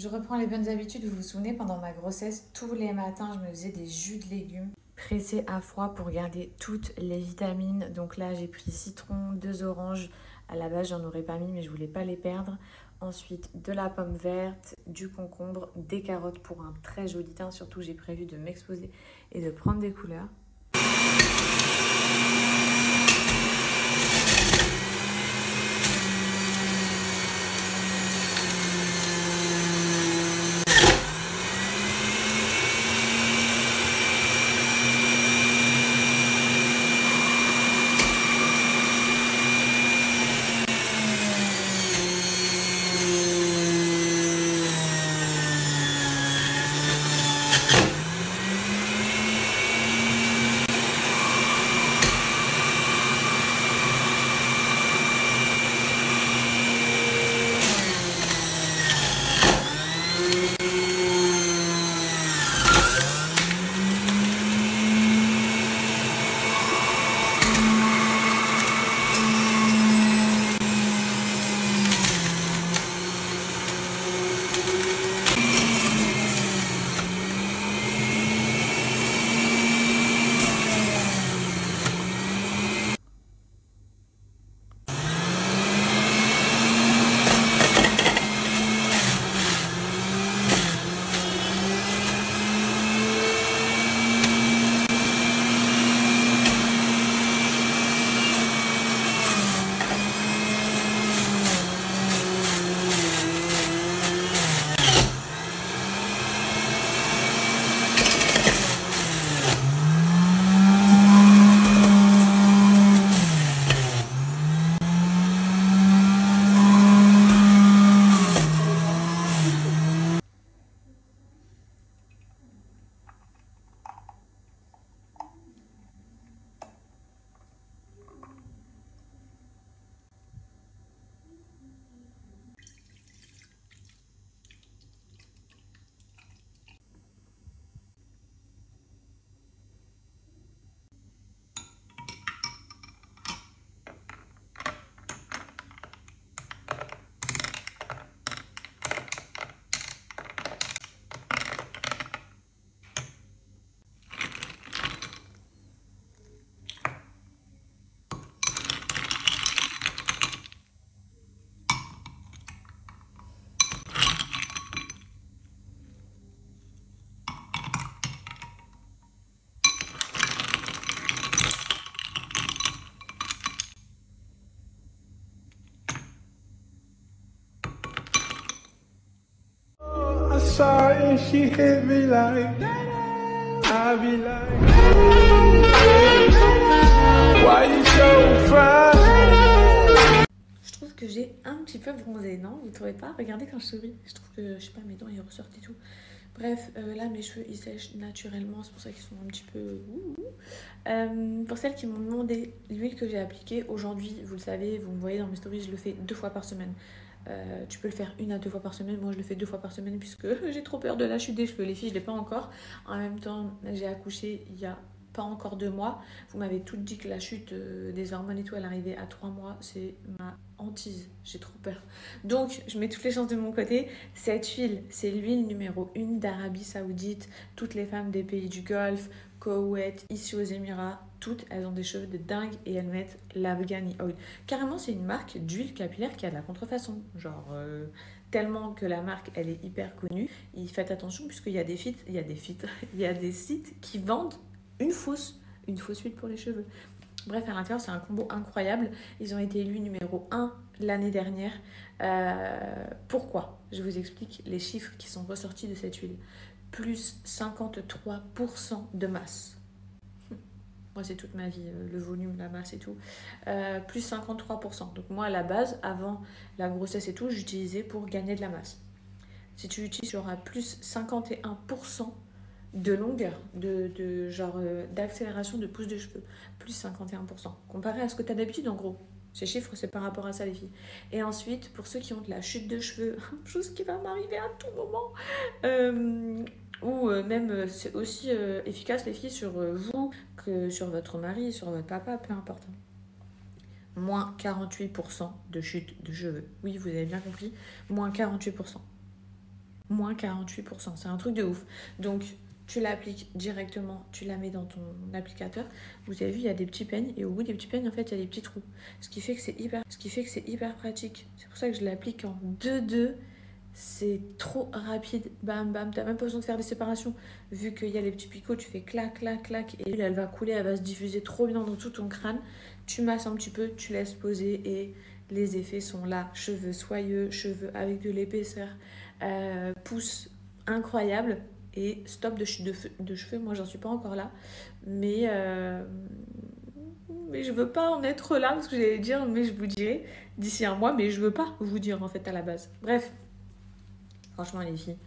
Je reprends les bonnes habitudes. Vous vous souvenez, pendant ma grossesse, tous les matins, je me faisais des jus de légumes pressés à froid pour garder toutes les vitamines. Donc là, j'ai pris citron, 2 oranges. À la base, j'en aurais pas mis, mais je voulais pas les perdre. Ensuite, de la pomme verte, du concombre, des carottes pour un très joli teint. Surtout, j'ai prévu de m'exposer et de prendre des couleurs. Saw and she hit me like I be like, why you so fine? Je trouve que j'ai un petit peu bronzé, non? Vous trouvez pas? Regardez quand je souris. Je trouve que, je sais pas, mes dents, ils ressortent et tout. Bref, là, mes cheveux, ils sèchent naturellement. C'est pour ça qu'ils sont un petit peu... pour celles qui m'ont demandé l'huile que j'ai appliquée, aujourd'hui, vous le savez, vous me voyez dans mes stories, je le fais 2 fois par semaine. Tu peux le faire 1 à 2 fois par semaine. Moi, je le fais 2 fois par semaine puisque j'ai trop peur de la chute des cheveux. Les filles, je ne l'ai pas encore. En même temps, j'ai accouché il y a pas encore 2 mois. Vous m'avez toutes dit que la chute des hormones et tout, elle arrivait à 3 mois. C'est ma hantise. J'ai trop peur. Donc, je mets toutes les chances de mon côté. Cette huile, c'est l'huile numéro 1 d'Arabie Saoudite. Toutes les femmes des pays du Golfe, Koweït, ici aux Émirats, toutes, elles ont des cheveux de dingue et elles mettent l'Afghani Oil. Carrément, c'est une marque d'huile capillaire qui a de la contrefaçon. Genre, tellement que la marque, elle est hyper connue. Et faites attention puisqu'il y a des sites, il y a des sites qui vendent une fausse huile pour les cheveux. Bref, à l'intérieur, c'est un combo incroyable. Ils ont été élus numéro 1 l'année dernière. Pourquoi? Je vous explique les chiffres qui sont ressortis de cette huile. Plus 53% de masse. Moi, c'est toute ma vie, le volume, la masse et tout. Plus 53%. Donc moi, à la base, avant la grossesse et tout, j'utilisais pour gagner de la masse. Si tu utilises, tu auras plus 51% de longueur, d'accélération de pousse de cheveux. Plus 51%. Comparé à ce que tu as d'habitude, en gros. Ces chiffres, c'est par rapport à ça, les filles. Et ensuite, pour ceux qui ont de la chute de cheveux, chose qui va m'arriver à tout moment, ou même c'est aussi efficace, les filles, sur vous que sur votre mari, sur votre papa, peu importe. Moins 48% de chute de cheveux. Oui, vous avez bien compris, moins 48%. moins 48%. C'est un truc de ouf. Donc, tu l'appliques directement, tu la mets dans ton applicateur. Vous avez vu, il y a des petits peignes et au bout des petits peignes, en fait, il y a des petits trous. Ce qui fait que c'est hyper pratique. C'est pour ça que je l'applique en 2-2. C'est trop rapide. Bam, bam. T'as même pas besoin de faire des séparations. Vu qu'il y a les petits picots, tu fais clac, clac, clac. Et elle va couler, elle va se diffuser trop bien dans tout ton crâne. Tu masses un petit peu, tu laisses poser et les effets sont là. Cheveux soyeux, cheveux avec de l'épaisseur, pouces incroyables. Et stop de chute de cheveux, moi j'en suis pas encore là. Mais je veux pas en être là, parce que j'allais dire, mais je vous dirai d'ici un mois, mais je veux pas vous dire en fait à la base. Bref, franchement les filles,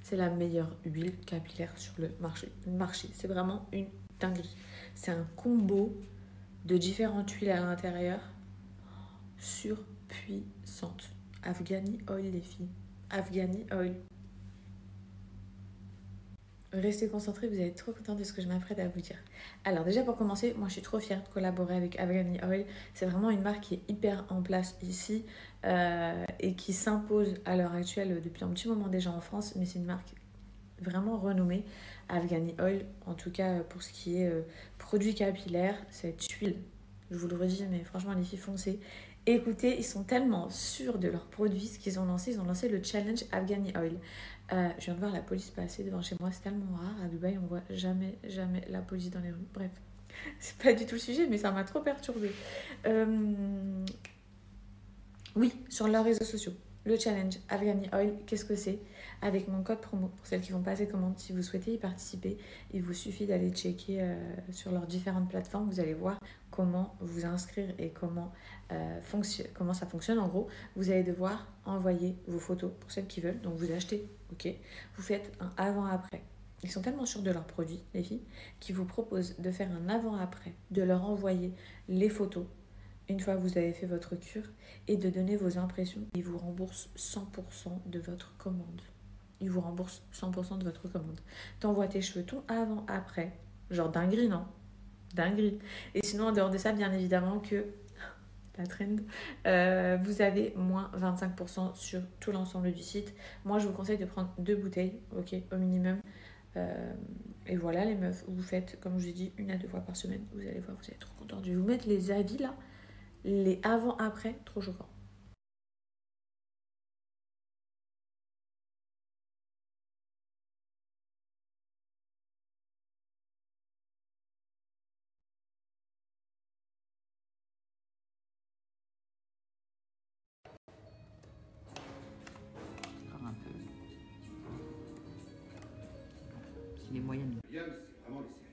c'est la meilleure huile capillaire sur le marché. C'est vraiment une dinguerie. C'est un combo de différentes huiles à l'intérieur, surpuissante. Afghani Oil les filles. Afghani Oil. Restez concentrés, vous allez être trop contents de ce que je m'apprête à vous dire. Alors déjà pour commencer, moi je suis trop fière de collaborer avec Afghani Oil. C'est vraiment une marque qui est hyper en place ici et qui s'impose à l'heure actuelle depuis un petit moment déjà en France, mais c'est une marque vraiment renommée. Afghani Oil, en tout cas pour ce qui est produit capillaire, cette huile, je vous le redis, mais franchement les filles foncez. Écoutez, ils sont tellement sûrs de leurs produits, ce qu'ils ont lancé, ils ont lancé le challenge Afghani Oil. Je viens de voir la police passer devant chez moi, c'est tellement rare. À Dubaï, on voit jamais la police dans les rues. Bref, c'est pas du tout le sujet, mais ça m'a trop perturbée. Oui, sur leurs réseaux sociaux. Le challenge Afghani Oil, qu'est-ce que c'est? Avec mon code promo, pour celles qui vont passer commande, si vous souhaitez y participer, il vous suffit d'aller checker sur leurs différentes plateformes. Vous allez voir comment vous inscrire et comment ça fonctionne. En gros, vous allez devoir envoyer vos photos pour celles qui veulent. Donc vous achetez, ok, vous faites un avant-après. Ils sont tellement sûrs de leurs produits, les filles, qu'ils vous proposent de faire un avant-après, de leur envoyer les photos une fois que vous avez fait votre cure et de donner vos impressions. Ils vous remboursent 100% de votre commande. Ils vous remboursent 100% de votre commande. T'envoies tes cheveux, ton avant-après. Genre dinguerie, non? Dinguerie. Et sinon, en dehors de ça, bien évidemment que la trend, vous avez moins 25% sur tout l'ensemble du site. Moi, je vous conseille de prendre 2 bouteilles, ok, au minimum. Et voilà les meufs, vous faites, comme je vous ai dit, 1 à 2 fois par semaine. Vous allez voir, vous allez être trop contents. Je vais vous mettre les avis là. Les avant-après, trop choquant. Encore un peu. Les moyennes. C'est vraiment les séries.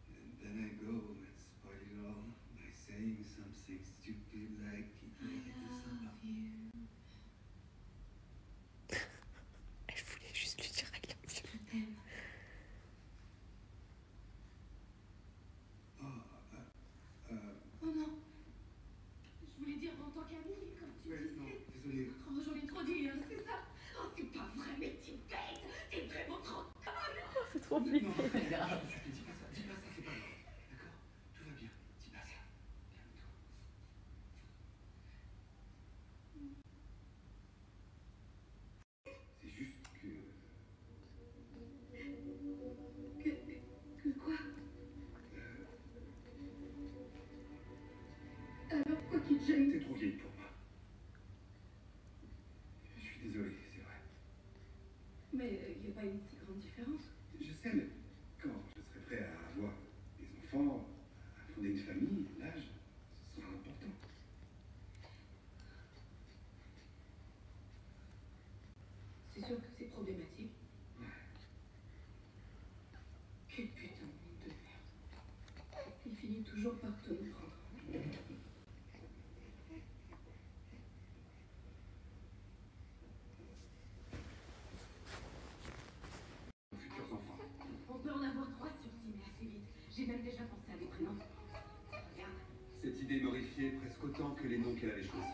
And then I go and spoil it all by saying something stupid like Je voulais juste lui dire I love you. Oh non. Je voulais dire en tant qu'amie, comme tu Ouais, disais. non, désolé. Oh, j'en ai trop dit, hein, c'est ça. Oh, c'est pas vrai, mais t'es bête. T'es vraiment trop... C'est trop flippé. Non, je te dis pas ça, c'est pas grave. D'accord? Tout va bien. Dis pas ça. Calme-toi. C'est juste que... Que quoi? Alors, quoi qu'il te gêne. T'es trop vieille pour moi. Je suis désolé, c'est vrai. Mais y a pas une si grande différence. Je sais, mais quand je serai prêt à avoir des enfants, à fonder une famille, l'âge, ce sera important. C'est sûr que c'est problématique. Ouais. Quel putain de monde de merde. Il finit toujours par te le prendre. Nos futurs enfants. On peut en avoir 3 sur 6, mais assez vite. J'ai même déjà pensé à des prénoms. Regarde. Cette idée m'horrifiait presque autant que les noms qu'elle avait choisis.